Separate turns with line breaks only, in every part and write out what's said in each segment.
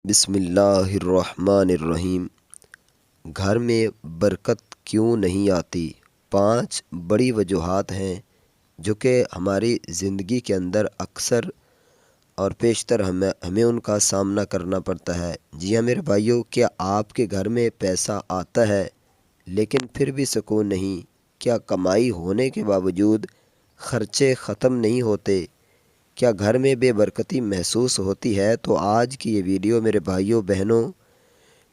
بسم اللہ الرحمن الرحیم۔ گھر میں برکت کیوں نہیں آتی؟ 5 بڑی وجوہات ہیں جو کہ ہماری زندگی کے اندر اکثر اور بیشتر ہمیں ان کا سامنا کرنا پڑتا ہے۔ جی ہاں میرے بھائیوں، کیا آپ کے گھر میں پیسہ آتا ہے لیکن پھر بھی سکون نہیں؟ کیا کمائی ہونے کے باوجود خرچے ختم نہیں ہوتے؟ کیا گھر میں بے برکتی محسوس ہوتی ہے؟ تو آج کی یہ ویڈیو میرے بھائیوں بہنوں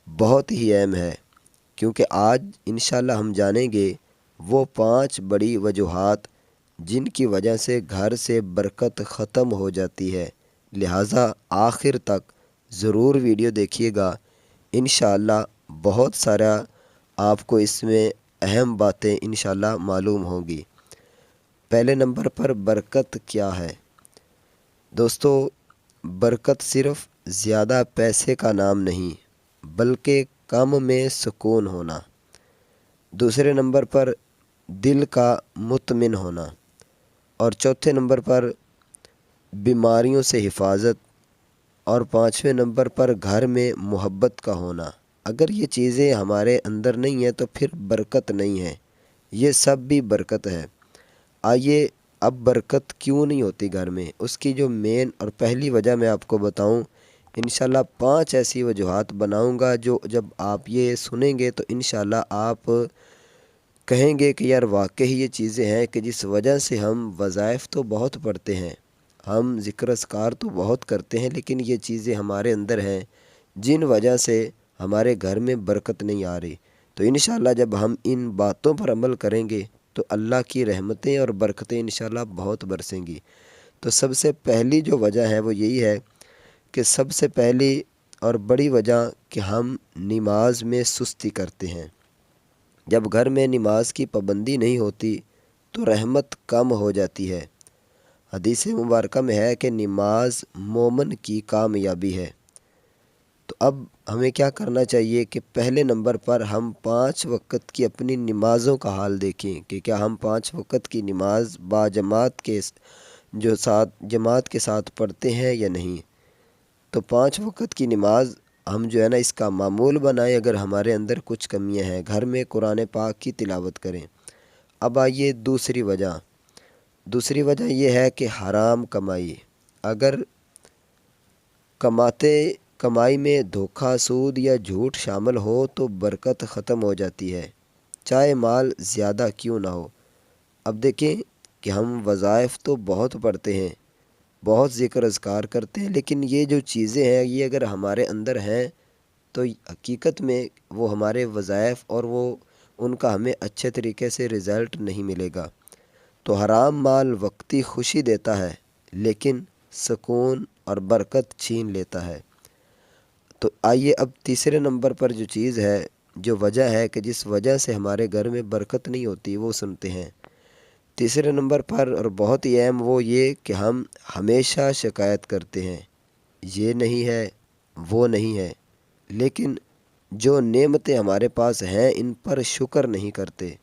بہت ہی اہم ہے، کیونکہ آج انشاءاللہ ہم جانیں گے وہ 5 بڑی وجوہات جن کی وجہ سے گھر سے برکت ختم ہو جاتی ہے۔ لہٰذا آخر تک ضرور ویڈیو دیکھیے گا، انشاءاللہ بہت سارا آپ کو اس میں اہم باتیں انشاءاللہ معلوم ہوں گی۔ پہلے نمبر پر برکت کیا ہے؟ دوستو، برکت صرف زیادہ پیسے کا نام نہیں بلکہ کم میں سکون ہونا۔ دوسرے نمبر پر دل کا مطمئن ہونا، اور چوتھے نمبر پر بیماریوں سے حفاظت، اور 5ویں نمبر پر گھر میں محبت کا ہونا۔ اگر یہ چیزیں ہمارے اندر نہیں ہیں تو پھر برکت نہیں ہے، یہ سب بھی برکت ہے۔ آئیے اب برکت کیوں نہیں ہوتی گھر میں، اس کی جو مین اور پہلی وجہ میں آپ کو بتاؤں۔ انشاءاللہ 5 ایسی وجوہات بناؤں گا جو جب آپ یہ سنیں گے تو انشاءاللہ آپ کہیں گے کہ یار واقعی یہ چیزیں ہیں کہ جس وجہ سے ہم وظائف تو بہت پڑھتے ہیں، ہم ذکر اذکار تو بہت کرتے ہیں، لیکن یہ چیزیں ہمارے اندر ہیں جن وجہ سے ہمارے گھر میں برکت نہیں آ رہی۔ تو انشاءاللہ جب ہم ان باتوں پر عمل کریں گے تو اللہ کی رحمتیں اور برکتیں انشاءاللہ بہت برسیں گی۔ تو سب سے پہلی جو وجہ ہے وہ یہی ہے کہ سب سے پہلی اور بڑی وجہ کہ ہم نماز میں سستی کرتے ہیں۔ جب گھر میں نماز کی پابندی نہیں ہوتی تو رحمت کم ہو جاتی ہے۔ حدیث مبارکہ میں ہے کہ نماز مومن کی کامیابی ہے۔ تو اب ہمیں کیا کرنا چاہیے کہ پہلے نمبر پر ہم 5 وقت کی اپنی نمازوں کا حال دیکھیں کہ کیا ہم 5 وقت کی نماز جماعت کے ساتھ پڑھتے ہیں یا نہیں۔ تو 5 وقت کی نماز ہم جو ہے نا اس کا معمول بنائیں۔ اگر ہمارے اندر کچھ کمیاں ہیں، گھر میں قرآن پاک کی تلاوت کریں۔ اب آئیے دوسری وجہ یہ ہے کہ حرام کمائی۔ اگر کمائی میں دھوکہ، سود یا جھوٹ شامل ہو تو برکت ختم ہو جاتی ہے، چاہے مال زیادہ کیوں نہ ہو۔ اب دیکھیں کہ ہم وظائف تو بہت پڑھتے ہیں، بہت ذکر اذکار کرتے ہیں، لیکن یہ جو چیزیں ہیں یہ اگر ہمارے اندر ہیں تو حقیقت میں وہ ہمارے وظائف اور ان کا ہمیں اچھے طریقے سے رزلٹ نہیں ملے گا۔ تو حرام مال وقتی خوشی دیتا ہے لیکن سکون اور برکت چھین لیتا ہے۔ تو آئیے اب تیسرے نمبر پر جو چیز ہے، جو وجہ ہے کہ جس وجہ سے ہمارے گھر میں برکت نہیں ہوتی، وہ سنتے ہیں۔ تیسرے نمبر پر اور بہت ہی اہم وہ یہ کہ ہم ہمیشہ شکایت کرتے ہیں، یہ نہیں ہے، وہ نہیں ہے، لیکن جو نعمتیں ہمارے پاس ہیں ان پر شکر نہیں کرتے۔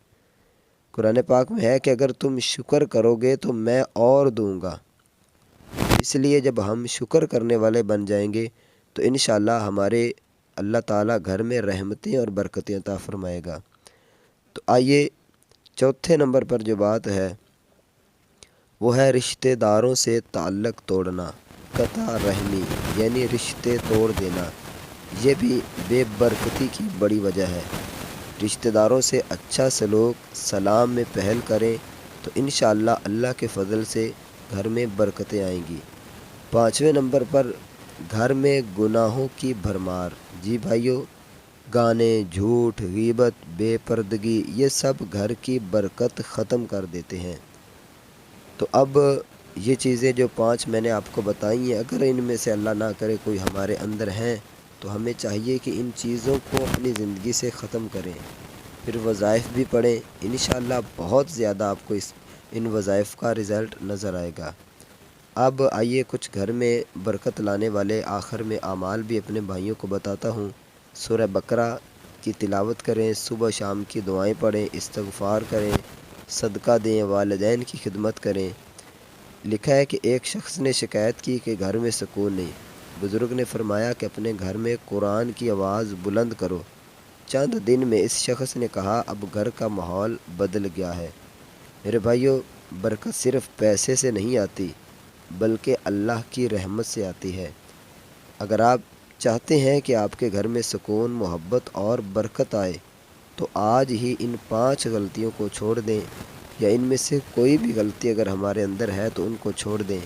قرآن پاک میں ہے کہ اگر تم شکر کرو گے تو میں اور دوں گا۔ اس لیے جب ہم شکر کرنے والے بن جائیں گے تو انشاءاللہ ہمارے اللہ تعالیٰ گھر میں رحمتیں اور برکتیں عطا فرمائے گا۔ تو آئیے چوتھے نمبر پر جو بات ہے وہ ہے رشتہ داروں سے تعلق توڑنا، قطع رحمی یعنی رشتے توڑ دینا۔ یہ بھی بے برکتی کی بڑی وجہ ہے۔ رشتہ داروں سے اچھا سلوک، سلام میں پہل کریں تو انشاءاللہ اللہ کے فضل سے گھر میں برکتیں آئیں گی۔ 5ویں نمبر پر گھر میں گناہوں کی بھرمار۔ جی بھائیو، گانے، جھوٹ، غیبت، بے پردگی، یہ سب گھر کی برکت ختم کر دیتے ہیں۔ تو اب یہ چیزیں جو 5 میں نے آپ کو بتائی ہیں، اگر ان میں سے اللہ نہ کرے کوئی ہمارے اندر ہیں تو ہمیں چاہیے کہ ان چیزوں کو اپنی زندگی سے ختم کریں، پھر وظائف بھی پڑھیں۔ انشاءاللہ بہت زیادہ آپ کو ان وظائف کا رزلٹ نظر آئے گا۔ اب آئیے کچھ گھر میں برکت لانے والے آخر میں اعمال بھی اپنے بھائیوں کو بتاتا ہوں۔ سورہ بقرہ کی تلاوت کریں، صبح شام کی دعائیں پڑھیں، استغفار کریں، صدقہ دیں، والدین کی خدمت کریں۔ لکھا ہے کہ ایک شخص نے شکایت کی کہ گھر میں سکون نہیں، بزرگ نے فرمایا کہ اپنے گھر میں قرآن کی آواز بلند کرو۔ چند دن میں اس شخص نے کہا اب گھر کا ماحول بدل گیا ہے۔ میرے بھائیوں، برکت صرف پیسے سے نہیں آتی بلکہ اللہ کی رحمت سے آتی ہے۔ اگر آپ چاہتے ہیں کہ آپ کے گھر میں سکون، محبت اور برکت آئے تو آج ہی ان 5 غلطیوں کو چھوڑ دیں، یا ان میں سے کوئی بھی غلطی اگر ہمارے اندر ہے تو ان کو چھوڑ دیں۔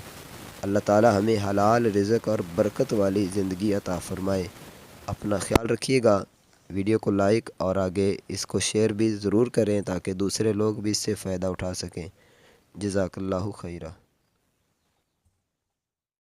اللہ تعالی ہمیں حلال رزق اور برکت والی زندگی عطا فرمائے۔ اپنا خیال رکھیے گا۔ ویڈیو کو لائک اور آگے اس کو شیئر بھی ضرور کریں تاکہ دوسرے لوگ بھی اس سے فائدہ اٹھا سکیں۔ جزاک اللہ خیرہ۔